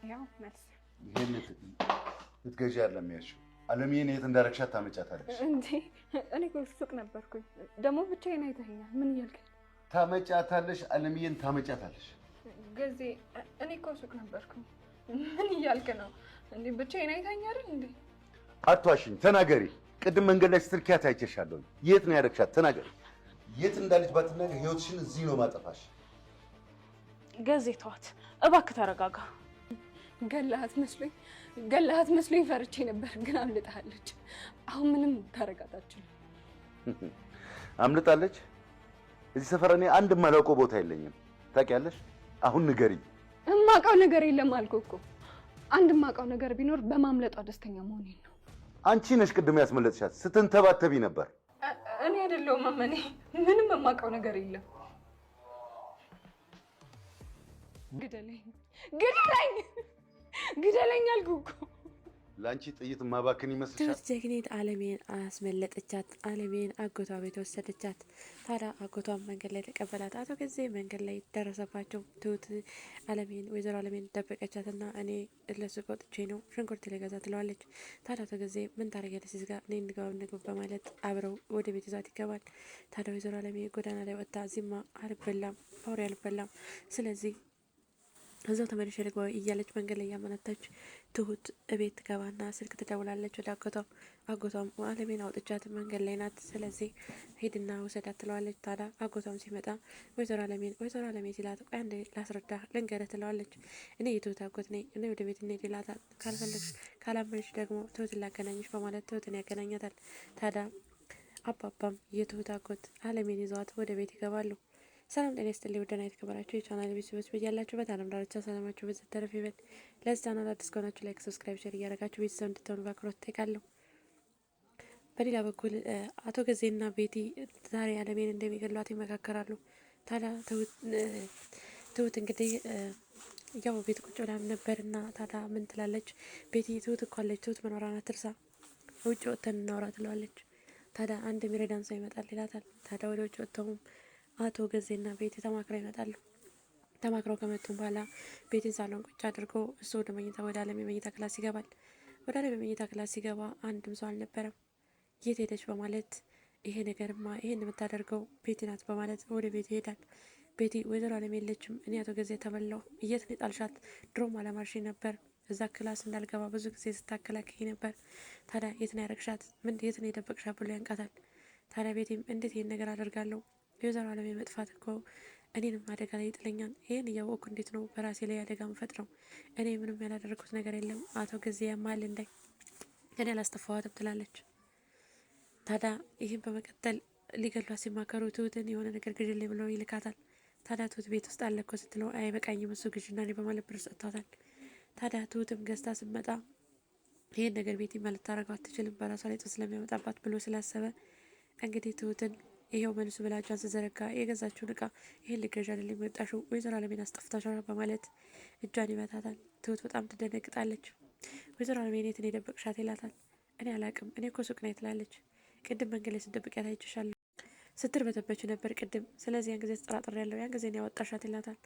ያው መልስ ይሄን ልትገዢ አይደለም ያልሽው። አለምዬን የት እንዳረግሻት ታመጫታለሽ እንዴ? እኔ እኮ ሱቅ ነበርኩኝ። ደግሞ ብቻዬን አይተኸኛል። ምን እያልክ ታመጫታለሽ? አለምዬን ታመጫታለሽ? ጊዜ እኔ እኮ ሱቅ ነበርኩኝ። ምን እያልክ ነው እንዴ? ብቻዬን አይተኸኛል እንዴ? አትዋሽኝ፣ ተናገሪ። ቅድም መንገድ ላይ ስትልኪያት አይቼሻለሁ። የት ነው ያደረግሻት? ተናገሪ። የት እንዳለች ባትናገር ህይወትሽን እዚህ ነው ማጠፋሽ። ገዜ ተዋት እባክህ፣ ተረጋጋ። ገላሃት መስሎኝ ፈርቼ ነበር፣ ግን አምልጣለች። አሁን ምንም ታረጋታችን። አምልጣለች? እዚህ ሰፈር እኔ አንድ የማላውቀው ቦታ የለኝም። ታውቂያለሽ? አሁን ንገሪኝ። እማውቀው ነገር የለም አልኩህ እኮ። አንድ የማውቀው ነገር ቢኖር በማምለጧ ደስተኛ መሆኔን ነው። አንቺ ነሽ ቅድም ያስመለጥሻት። ስትንተባተቢ ነበር። እኔ አይደለሁም እኔ ምንም የማውቀው ነገር የለም። ግደለኝ አልኩህ እኮ። ለአንቺ ጥይት ማባክን ይመስልሻል? ትሁት ጀግኒት አለሜን አስመለጠቻት። አለሜን አጎቷ ቤት ወሰደቻት። ታዲያ አጎቷን መንገድ ላይ ተቀበላት። አቶ ጊዜ መንገድ ላይ ደረሰባቸው። ትሁት አለሜን ወይዘሮ አለሜን ደበቀቻትና እኔ ለሱቅ ወጥቼ ነው ሽንኩርት ልገዛ ትለዋለች። ታዲያ አቶ ጊዜ ምን ታደርጊያለሽ እዚህ ጋር እኔ እንግባ በማለት አብረው ወደ ቤት ይዟት ይገባል። ታዲያ ወይዘሮ አለሜ ጎዳና ላይ ወጥታ እዚህማ አልበላም ፓውሪ አልበላም፣ ስለዚህ እዛው ተመልሼ ልግባ እያለች መንገድ ላይ ያመነታች ትሁት እቤት ትገባና ስልክ ትደውላለች ወደ አጎቷም አለሜን አውጥቻት መንገድ ላይ ናት፣ ስለዚህ ሄድና ውሰዳት ትለዋለች። ታዲያ አጎቷም ሲመጣ ወይዘሮ አለሜ ሲላት ቆይ አንዴ ላስረዳ ልንገርህ ትለዋለች። እኔ የትሁት አጎት ነኝ፣ እኔ ወደ ቤት እንሄድ ይላታል። ካልፈለግሽ ካላመንሽ ደግሞ ትሁትን ላገናኝሽ በማለት ትሁትን ያገናኛታል። ታዲያ አባባም የትሁት አጎት አለሜን ይዘዋት ወደ ቤት ይገባሉ። ሰላም ጤና ይስጥልኝ ውድና የተከበራችሁ የቻናል ቤተሰቦች በያላችሁበት ዓለም ዳርቻ ሰላማችሁ በዚህ ተረፍ ይበል። ለዚህ ቻናል አዲስ ከሆናችሁ ላይክ፣ ሰብስክራይብ፣ ሼር እያደረጋችሁ ቤተሰብ እንድትሆኑ በአክብሮት እጠይቃለሁ። በሌላ በኩል አቶ ገዜና ቤቲ ዛሬ አለሜን እንደሚገሏት ይመካከራሉ። ታዲያ ትሁት እንግዲህ ያው ቤት ቁጭ ብላ ነበርና ታዲያ ምን ትላለች ቤቲ? ትሁት እኮ አለች፣ ትሁት መኖሯን አትርሳ፣ ውጭ ወጥተን እናውራ ትለዋለች። ታዲያ አንድ የሚረዳን ሰው ይመጣል ይላታል። ታዲያ ወደ ውጭ ወጥተውም አቶ ገዜና ቤቲ ተማክረው ይመጣሉ። ተማክረው ከመጡም በኋላ ቤቲን ሳሎን ቁጭ አድርጎ እሱ ወደ አለም የመኝታ ክላስ ይገባል። ወደ አለም የመኝታ ክላስ ሲገባ አንድም ሰው አልነበረም። የት ሄደች በማለት ይሄን የምታደርገው ቤቲ ናት በማለት ወደ ቤቲ ይሄዳል። ቤቲ ወይዘሮ አለም የለችም፣ እኔ አቶ ገዜ ተበላው፣ የት ነው የጣልሻት? ድሮም አለማርሽ ነበር፣ እዛ ክላስ እንዳልገባ ብዙ ጊዜ ስታከላክይ ነበር። ታዲያ የት ነው ያረግሻት? የት ነው የደበቅሻት ብሎ ያንቃታል። ታዲያ ቤቲም እንዴት ይሄን ነገር አደርጋለሁ? የወይዘሮ አለሜ መጥፋት እኮ እኔንም አደጋ ላይ ይጥለኛል። ይሄን እያወቅኩ እንዴት ነው በራሴ ላይ አደጋ ምፈጥረው? እኔ ምንም ያላደረኩት ነገር የለም። አቶ ጊዜ ያማል እንዳይ እኔ አላስጠፋዋትም ትላለች። ታዲያ ይህን በመቀጠል ሊገሏት ሲማከሩ ትሁትን የሆነ ነገር ግዥልኝ ብለው ይልካታል። ታዲያ ትሁት ቤት ውስጥ አለ እኮ ስትለው አይበቃኝም እሱ ግዥና እኔ በማለት ብር ሰጥቷታል። ታዲያ ትሁትም ገዝታ ስትመጣ ይህን ነገር ቤቲ ማለት ታደርገው አትችልም በራሷ ላይ ጥስ ስለሚያመጣባት ብሎ ስላሰበ እንግዲህ ትሁትን ይሄው መልሱ ብላጇን ስዘረጋ የገዛችውን እቃ ይሄን ልገዣ አይደል የመጣሽው ወይዘሮ አለሜን አስጠፍታሻል በማለት እጇን ይመታታል። ትሁት በጣም ትደነግጣለች። ወይዘሮ አለሜን የት ነው የደበቅሻት ይላታል። እኔ አላቅም፣ እኔ እኮ ሱቅ ናት ትላለች። ቅድም መንገድ ላይ ስደብቂያት አይቼሻለሁ ስትርበተበች ነበር ቅድም፣ ስለዚህ ያን ጊዜ ተጠራጥሬ ያለው ያን ጊዜ ነው ያወጣሻት ይላታል።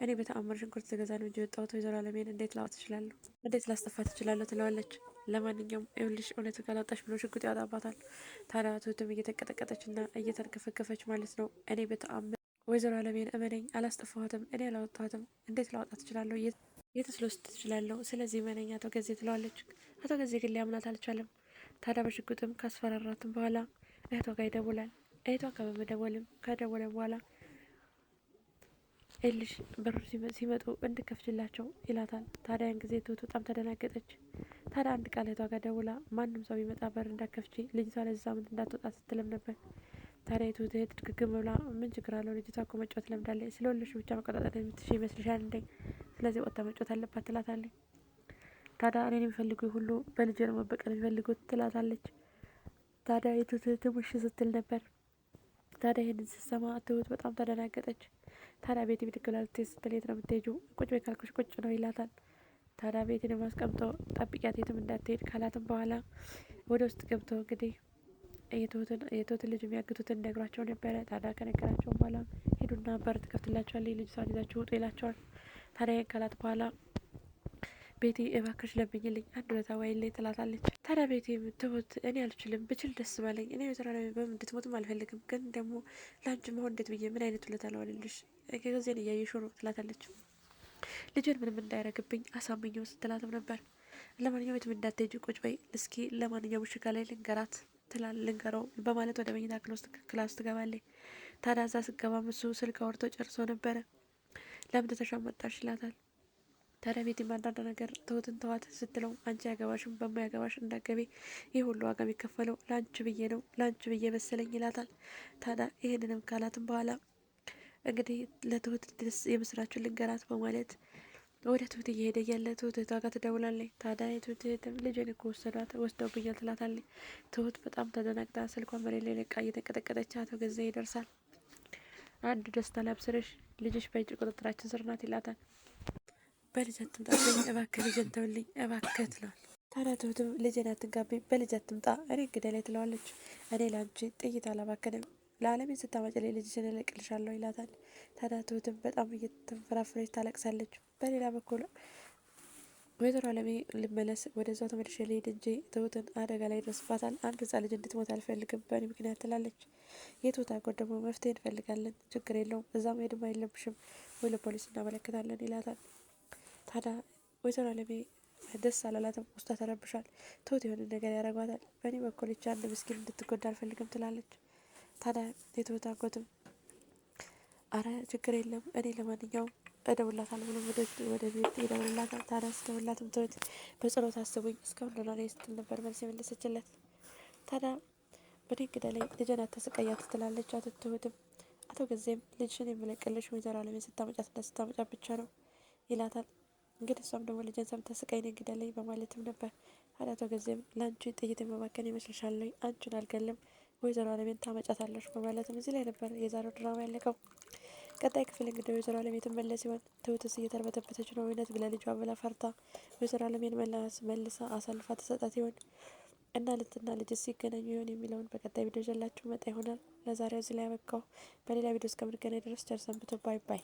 እኔ በተአምር ሽንኩርት ልገዛ ነው እንጂ የወጣሁት ወይዘሮ አለሜን እንዴት ላወጣ እችላለሁ? እንዴት ላስጠፋት እችላለሁ? ትለዋለች። ለማንኛውም ይኸውልሽ እውነቱ ካላወጣሽ ብሎ ሽጉጥ ያወጣባታል። ታዲያ ትሁትም እየተንቀጠቀጠች እና እየተንከፈከፈች ማለት ነው እኔ በተአምር ወይዘሮ አለሜን እመነኝ አላስጠፋኋትም፣ እኔ አላወጣኋትም፣ እንዴት ላወጣት እችላለሁ? የትስ ልወስድ እችላለሁ? ስለዚህ እመነኝ አቶ ገዜ ትለዋለች። አቶ ገዜ ግን ሊያምናት አልቻለም። ታዲያ በሽጉጥም ካስፈራራትም በኋላ እህቷ ጋር ይደውላል። እህቷ ከደወለ በኋላ ኤልሽ በሩ ሲመጡ እንድከፍችላቸው ይላታል። ታዲያ ያን ጊዜ ትሁት በጣም ተደናገጠች። ታዲያ አንድ ቃል እህቷ ጋር ደውላ ማንም ሰው ቢመጣ በር እንዳከፍቺ ልጅቷ ለዚህ ሳምንት እንዳትወጣ ስትልም ነበር። ታዲያ የትሁት እህት ድግግም ብላ ምን ችግር አለው ልጅቷ እኮ መጫወት ለምዳለች፣ ስለወለድሽ ብቻ መቆጣጠር የምትችይ ይመስልሻል እንዴ? ስለዚህ ወጥታ መጫወት አለባት ትላታለች። ታዲያ እኔን የሚፈልጉ ሁሉ በልጅ ነው መበቀል የሚፈልጉት ትላታለች። ታዲያ የትሁት እህት ውሽ ስትል ነበር። ታዲያ ይህንን ስትሰማ ትሁት በጣም ተደናገጠች። ታዲያ ቤት ብድግላ ልትሄድ ስትል የት ነው የምትሄጂው? ቁጭ በይ ካልኩሽ ቁጭ ነው ይላታል። ታዲያ ቤትን አስቀምጦ ጠብቂያት የትም እንዳትሄድ ካላትም በኋላ ወደ ውስጥ ገብቶ እንግዲህ የትሁትን ልጅ የሚያግቱትን ነግሯቸው ነበረ። ታዲያ ከነገራቸው በኋላ ሄዱና በር ትከፍትላቸዋለች፣ ልጅቷን ይዛችሁ ውጡ ይላቸዋል። ታዲያ ይህን ካላት በኋላ ቤቲ እባክሽ ለምኝልኝ አንድ ሁለታ ዋይልኝ ትላታለች። ታዲያ ቤቲ ትሁት እኔ አልችልም ብችል ደስ ባለኝ እኔ ወይዘሮ አለሜን በምን እንድትሞትም አልፈልግም፣ ግን ደግሞ ለአንቺ መሆን እንዴት ብዬ ምን አይነት ውለታ ለዋልልሽ ጊዜን እያየሽ ነው ትላታለች። ልጅን ምንም እንዳያረግብኝ አሳምኘው ስትላትም ነበር። ለማንኛውም የትም እንዳትሄጂ ቁጭ በይ እስኪ ለማንኛውም ምሽጋ ላይ ልንገረው በማለት ወደ መኝታ ክላስ ትገባለች። ታዲያ እዛ ስገባም እሱ ስልክ አውርቶ ጨርሶ ነበረ። ለምን ተሻመጣሽ ይላታል። ታዲያ ቤቲ አንዳንድ ነገር ትሁትን ተዋት ስትለው አንቺ ያገባሽም በማያገባሽ እንዳገቢ ይህ ሁሉ ዋጋ የሚከፈለው ለአንቺ ብዬ ነው ለአንቺ ብዬ መሰለኝ ይላታል። ታዲያ ይህንንም ካላትም በኋላ እንግዲህ ለትሁት የምስራችን ልንገራት በማለት ወደ ትሁት እየሄደ እያለ ትሁት እህቷ ጋር ትደውላለች። ታዲያ የትሁት እህትም ልጄን እኮ ወስደውብኛል ትላታለች። ትሁት በጣም ተደናግጣ ስልኳን መሬት ላይ ለቃ እየተንቀጠቀጠች አቶ ገዛ ይደርሳል። አንድ ደስታ ላብስርሽ ልጅሽ በእጅ ቁጥጥራችን ስር ናት ይላታል። በልጅ አትምጣብኝ እባክህ ልጅን ተውልኝ እባክህ ትለዋል። ታዲያ ትሁትም ልጅን አትጋቢ በልጅ አትምጣ እኔ እንግዲህ ላይ ትለዋለች። እኔ ለአንቺ ጥይት አላባክንም ለዓለሜን ስታመጭልኝ ልጅሽን እለቅልሻለሁ ይላታል። ታዲያ ትሁትም በጣም እየተንፈራፈረች ታለቅሳለች። በሌላ በኩል ወይዘሮ አለሜ ልመለስ ወደዛው ተመልሼ ልሄድ እንጂ ትሁትን አደጋ ላይ ይደርስባታል። አንድ ህፃን ልጅ እንድትሞት አልፈልግም በእኔ ምክንያት ትላለች። የትሁት አጎት ደግሞ መፍትሄ እንፈልጋለን ችግር የለውም እዛ መሄድም አይለብሽም ወይ ለፖሊስ እናመለክታለን ይላታል። ታዲያ ወይዘሮ አለሜ ደስ አላላትም፣ ውስጧ ተረብሻል። ትሁት የሆነ ነገር ያደርጓታል። በእኔ በኩል ይቻ አንድ ምስኪን እንድትጎዳ አልፈልግም ትላለች። ታዲያ የትሁት አጎትም አረ ችግር የለም እኔ ለማንኛውም እደውላታለሁ ብሎ ወደ ቤት ይደውልላታል። ታዲያ ስትደውልላትም ትሁት በጸሎት አስቡኝ እስካሁን ደህና ነኝ ስትል ነበር መልስ የመለሰችለት። ታዲያ በእኔ እንግዳ ላይ ልጅን አታስቀያት ትላለች ትሁትም። አቶ ገዜም ልጅሽን የምለቅልሽ ወይዘሮ አለሜን ስታመጫት እና ስታመጫት ብቻ ነው ይላታል። እንግዲህ እሷም ደግሞ ልጅን ሰምታ ስቃይ ነኝ እንግዳ ላይ በማለትም ነበር። ታዲያ አቶ ገዜም ለአንቺ ጥይት የመባከን ይመስልሻል አንቺን አልገልም ወይዘሮ አለሜን ታመጫታለሽ በማለትም እዚህ ላይ ነበር የዛሬው ድራማ ያለቀው። ቀጣይ ክፍል እንግዲህ ወይዘሮ አለሜን ትመለስ ሲሆን ትሁትስ እየተርበተበተች ነው እውነት ብላ ልጇ ብላ ፈርታ ወይዘሮ አለሜን መልሳ አሳልፋ ተሰጣት ይሆን እና ልትና ልጅስ ሲገናኙ ይሆን የሚለውን በቀጣይ ቪዲዮ ይዤላችሁ መጣ ይሆናል። ለዛሬው እዚህ ላይ ያበቃው። በሌላ ቪዲዮ እስከምንገናኝ ድረስ ቸር ሰንብቱ። ባይ ባይ።